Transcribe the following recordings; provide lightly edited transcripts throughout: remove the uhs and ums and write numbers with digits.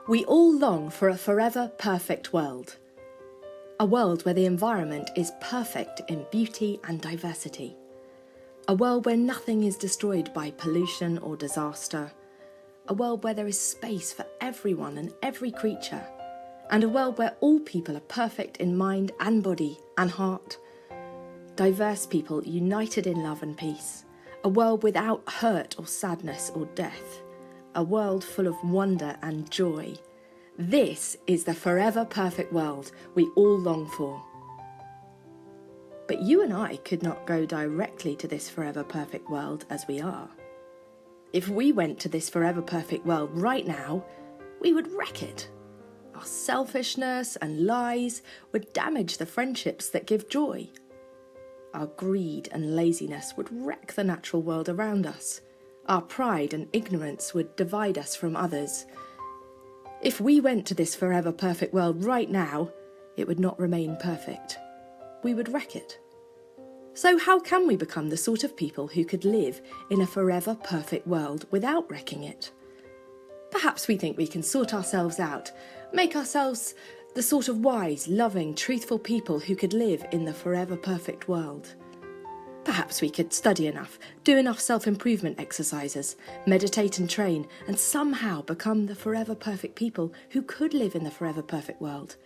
We all long for a forever perfect world. A world where the environment is perfect in beauty and diversity. A world where nothing is destroyed by pollution or disaster. A world where there is space for everyone and every creature. And a world where all people are perfect in mind and body and heart. Diverse people united in love and peace. A world without hurt or sadness or death. A world full of wonder and joy. This is the forever perfect world we all long for. But you and I could not go directly to this forever perfect world as we are. If we went to this forever perfect world right now, we would wreck it. Our selfishness and lies would damage the friendships that give joy. Our greed and laziness would wreck the natural world around us. Our pride and ignorance would divide us from others. If we went to this forever perfect world right now, it would not remain perfect. We would wreck it. So how can we become the sort of people who could live in a forever perfect world without wrecking it? Perhaps we think we can sort ourselves out, make ourselves the sort of wise, loving, truthful people who could live in the forever perfect world. Perhaps we could study enough, do enough self-improvement exercises, meditate and train, and somehow become the forever perfect people who could live in the forever perfect world.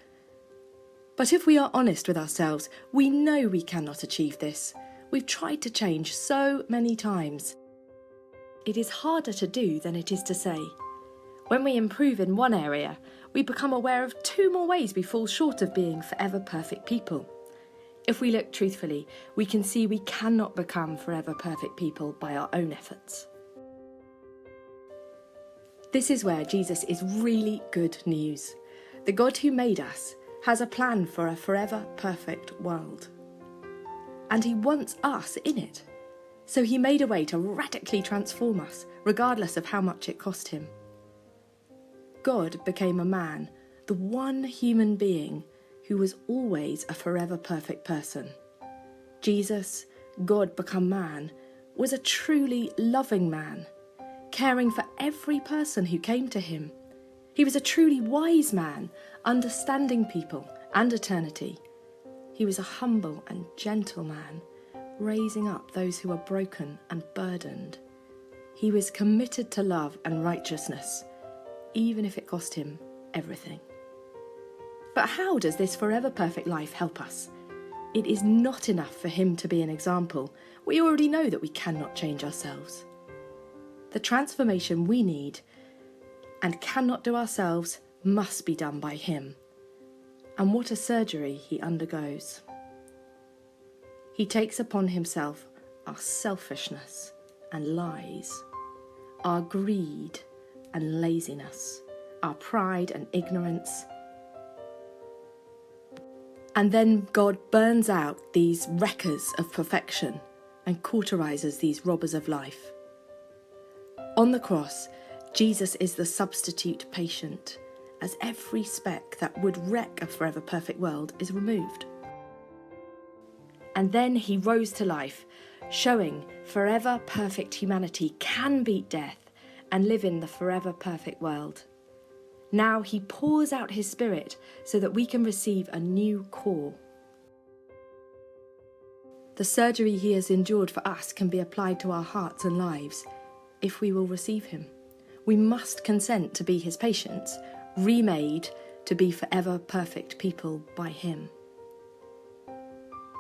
But if we are honest with ourselves, we know we cannot achieve this. We've tried to change so many times. It is harder to do than it is to say. When we improve in one area, we become aware of 2 more ways we fall short of being forever perfect people. If we look truthfully, we can see we cannot become forever perfect people by our own efforts. This is where Jesus is really good news. The God who made us has a plan for a forever perfect world. And he wants us in it. So he made a way to radically transform us, regardless of how much it cost him. God became a man, the one human being who was always a forever perfect person. Jesus, God become man, was a truly loving man, caring for every person who came to him. He was a truly wise man, understanding people and eternity. He was a humble and gentle man, raising up those who are broken and burdened. He was committed to love and righteousness, even if it cost him everything. But how does this forever perfect life help us? It is not enough for him to be an example. We already know that we cannot change ourselves. The transformation we need and cannot do ourselves must be done by him. And what a surgery he undergoes. He takes upon himself our selfishness and lies, our greed and laziness, our pride and ignorance. And then God burns out these wreckers of perfection and cauterizes these robbers of life. On the cross, Jesus is the substitute patient, as every speck that would wreck a forever perfect world is removed. And then he rose to life, showing forever perfect humanity can beat death and live in the forever perfect world. Now he pours out his Spirit so that we can receive a new core. The surgery he has endured for us can be applied to our hearts and lives if we will receive him. We must consent to be his patients, remade to be forever perfect people by him.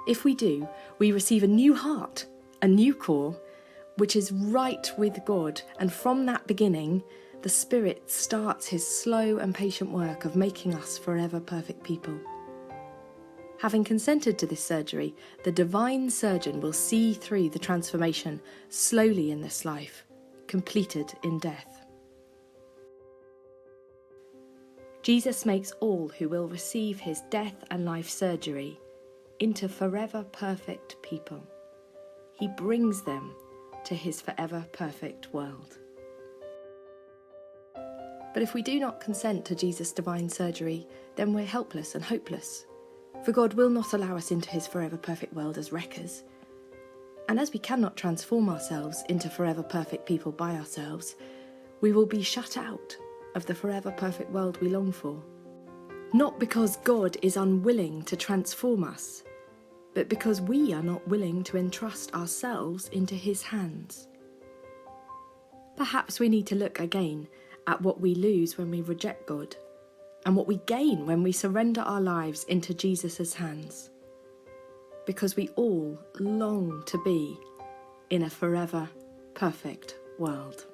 If we do, we receive a new heart, a new core, which is right with God, and from that beginning, the Spirit starts his slow and patient work of making us forever perfect people. Having consented to this surgery, the divine surgeon will see through the transformation slowly in this life, completed in death. Jesus makes all who will receive his death and life surgery into forever perfect people. He brings them to his forever perfect world. But if we do not consent to Jesus' divine surgery, then we're helpless and hopeless. For God will not allow us into his forever perfect world as wreckers. And as we cannot transform ourselves into forever perfect people by ourselves, we will be shut out of the forever perfect world we long for. Not because God is unwilling to transform us, but because we are not willing to entrust ourselves into his hands. Perhaps we need to look again at what we lose when we reject God, and what we gain when we surrender our lives into Jesus' hands. Because we all long to be in a forever perfect world.